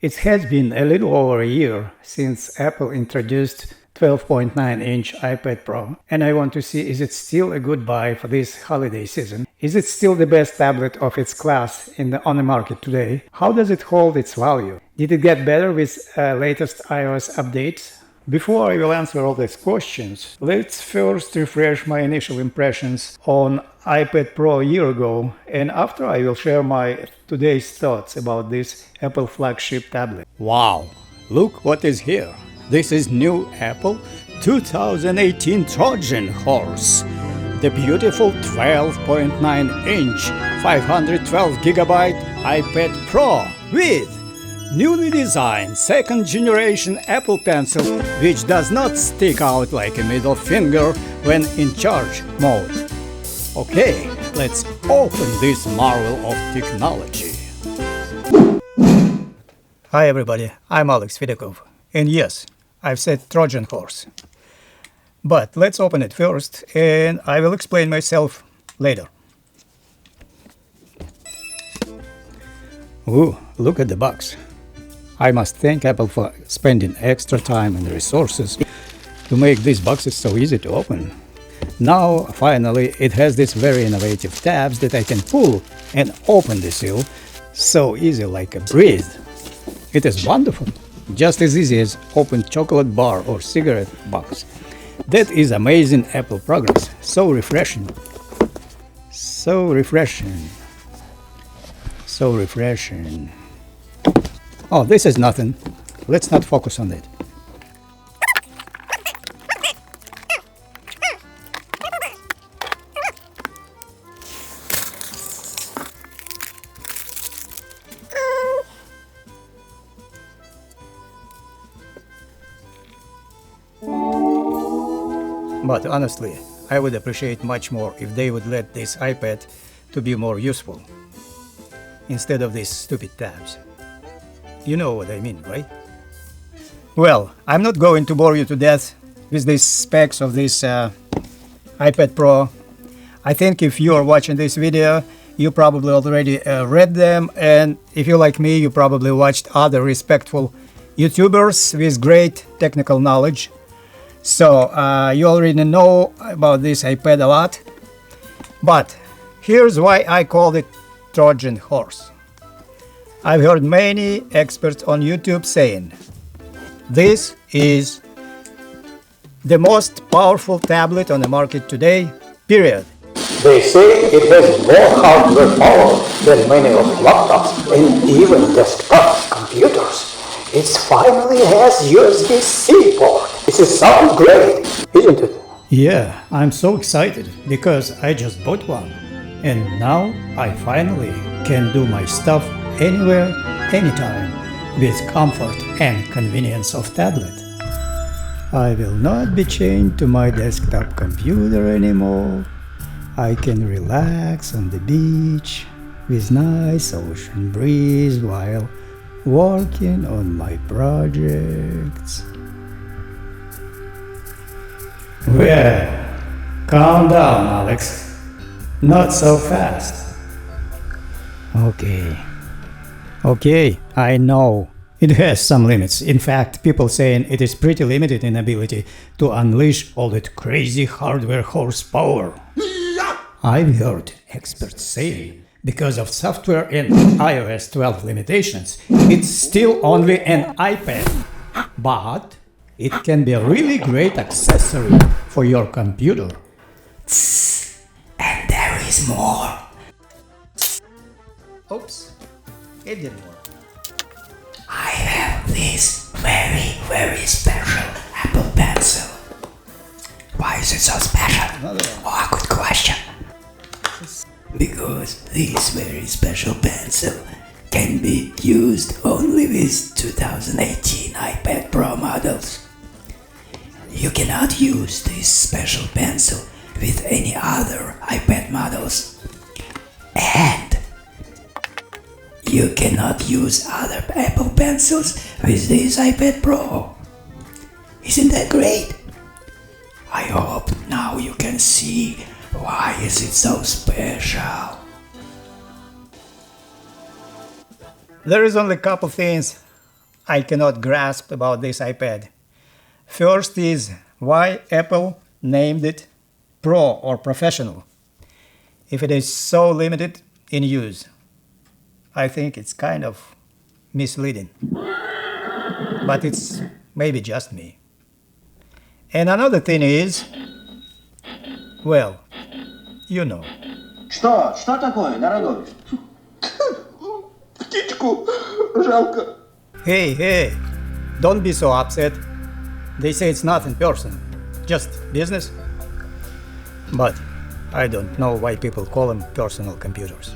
It has been a little over a year since Apple introduced 12.9-inch iPad Pro, and I want to see, is it still a good buy for this holiday season? Is it still the best tablet of its class on the market today? How does it hold its value? Did it get better with latest iOS updates? Before I will answer all these questions, let's first refresh my initial impressions on iPad Pro a year ago, and after I will share my today's thoughts about this Apple flagship tablet. Wow, look what is here. This is new Apple 2018 Trojan Horse. The beautiful 12.9-inch 512GB iPad Pro with newly designed second-generation Apple Pencil, which does not stick out like a middle finger when in charge mode. Okay, let's open this marvel of technology. Hi everybody, I'm Alex Fedekov, and yes, I've said Trojan Horse. But let's open it first, and I will explain myself later. Ooh, look at the box. I must thank Apple for spending extra time and resources to make these boxes so easy to open. Now, finally, it has these very innovative tabs that I can pull and open the seal so easy like a breeze. It is wonderful, just as easy as open chocolate bar or cigarette box. That is amazing Apple progress, so refreshing. So refreshing. So refreshing. Oh, this is nothing. Let's not focus on it. But honestly, I would appreciate much more if they would let this iPad to be more useful, instead of these stupid tabs. You know what I mean, right? Well, I'm not going to bore you to death with the specs of this iPad Pro. I think if you are watching this video, you probably already read them, and if you're like me, you probably watched other respectful YouTubers with great technical knowledge. So you already know about this iPad a lot. But here's why I called it Trojan Horse. I've heard many experts on YouTube saying, this is the most powerful tablet on the market today, period. They say it has more hardware power than many of laptops and even desktop computers. It finally has USB-C port. This sounds great, isn't it? Yeah, I'm so excited because I just bought one. And now I finally can do my stuff anywhere, anytime, with comfort and convenience of tablet. I will not be chained to my desktop computer anymore. I can relax on the beach with nice ocean breeze while working on my projects. Well, calm down, Alex. Not so fast. Okay, I know. It has some limits. In fact, people saying it is pretty limited in ability to unleash all that crazy hardware horsepower. I've heard experts say because of software and iOS 12 limitations, it's still only an iPad. But it can be a really great accessory for your computer. And there is more. Oops, it didn't work. I have this very special Apple Pencil. Why is it so special? Oh, good question. Because this very special pencil can be used only with 2018 iPad Pro models. You cannot use this special pencil with any other iPad models. And you cannot use other Apple Pencils with this iPad Pro. Isn't that great? I hope now you can see why is it so special. There is only a couple things I cannot grasp about this iPad. First is why Apple named it Pro or Professional. If it is so limited in use, I think it's kind of misleading. But it's maybe just me. And another thing is, well, you know. Что? Что такое, дорогой? Птичку жалко. Hey, don't be so upset. They say it's nothing personal, just business. But I don't know why people call them personal computers.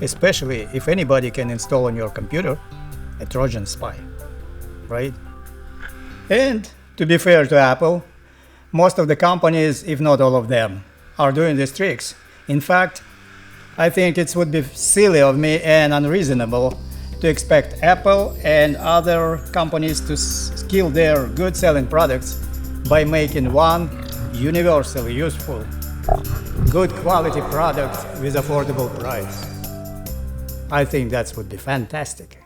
Especially if anybody can install on your computer a Trojan spy, right? And to be fair to Apple, most of the companies, if not all of them, are doing these tricks. In fact, I think it would be silly of me and unreasonable to expect Apple and other companies to kill their good selling products by making one universally useful, good quality product with affordable price. I think that would be fantastic.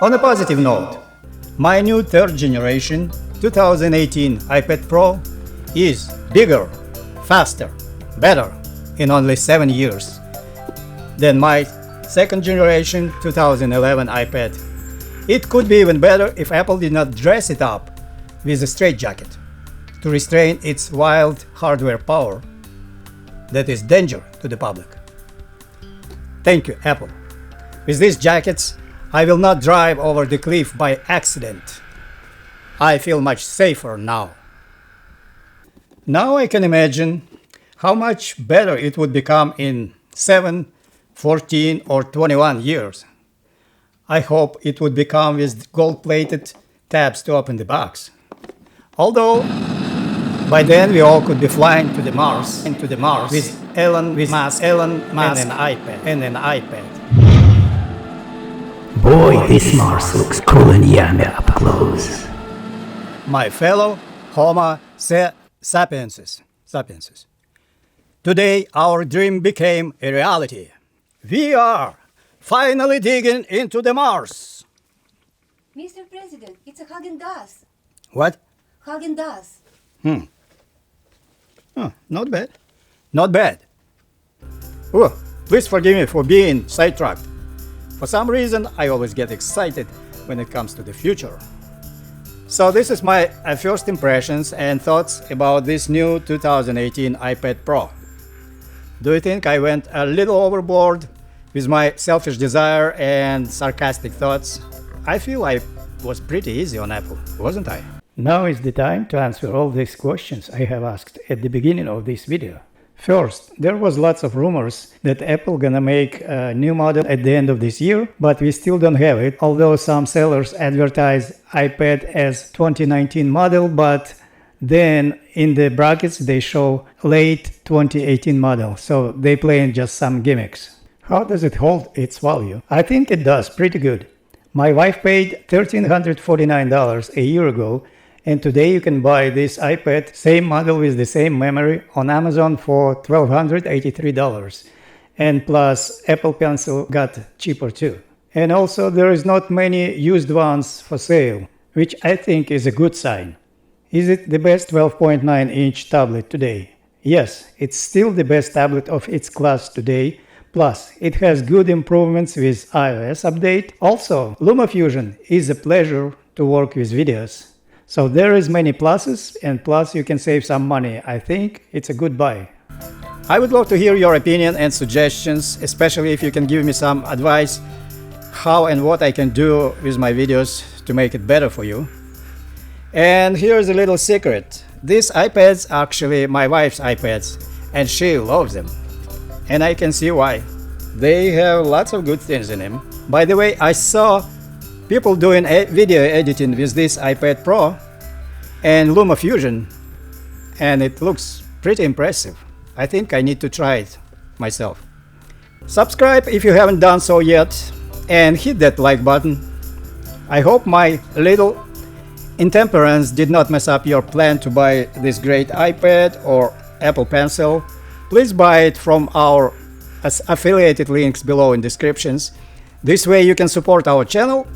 On a positive note, my new third generation 2018 iPad Pro is bigger, faster, better in only 7 years than my second generation 2011 iPad. It could be even better if Apple did not dress it up with a straitjacket to restrain its wild hardware power that is danger to the public. Thank you, Apple. With these jackets, I will not drive over the cliff by accident. I feel much safer now. Now I can imagine how much better it would become in 7, 14 or 21 years. I hope it would become with gold-plated tabs to open the box. Although, by then we all could be flying to the Mars with Elon Musk and an iPad. Boy, this Mars looks cool and yummy up close. My fellow Homo sapienses. Today our dream became a reality. We are finally digging into the Mars. Mr. President, it's a Haagen-Dazs. What? Haagen-Dazs. Oh, not bad. Not bad. Oh, please forgive me for being sidetracked. For some reason, I always get excited when it comes to the future. So this is my first impressions and thoughts about this new 2018 iPad Pro. Do you think I went a little overboard with my selfish desire and sarcastic thoughts? I feel I was pretty easy on Apple, wasn't I? Now is the time to answer all these questions I have asked at the beginning of this video. First, there was lots of rumors that Apple gonna make a new model at the end of this year, but we still don't have it, although some sellers advertise iPad as 2019 model, but then in the brackets they show late 2018 model, so they playing just some gimmicks. How does it hold its value? I think it does pretty good. My wife paid $1,349 a year ago, and today you can buy this iPad, same model with the same memory, on Amazon for $1,283. And plus Apple Pencil got cheaper too. And also there is not many used ones for sale, which I think is a good sign. Is it the best 12.9-inch tablet today? Yes, it's still the best tablet of its class today. Plus, it has good improvements with iOS update. Also, LumaFusion is a pleasure to work with videos. So there is many pluses, and plus you can save some money. I think it's a good buy. I would love to hear your opinion and suggestions, especially if you can give me some advice how and what I can do with my videos to make it better for you. And here's a little secret. These iPads are actually my wife's iPads, and she loves them. And I can see why. They have lots of good things in them. By the way, I saw people doing video editing with this iPad Pro and LumaFusion, and it looks pretty impressive. I think I need to try it myself. Subscribe if you haven't done so yet, and hit that like button. I hope my little intemperance did not mess up your plan to buy this great iPad or Apple Pencil. Please buy it from our as affiliated links below in descriptions. This way you can support our channel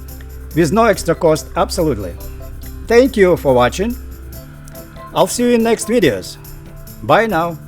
with no extra cost, absolutely. Thank you for watching. I'll see you in next videos. Bye now.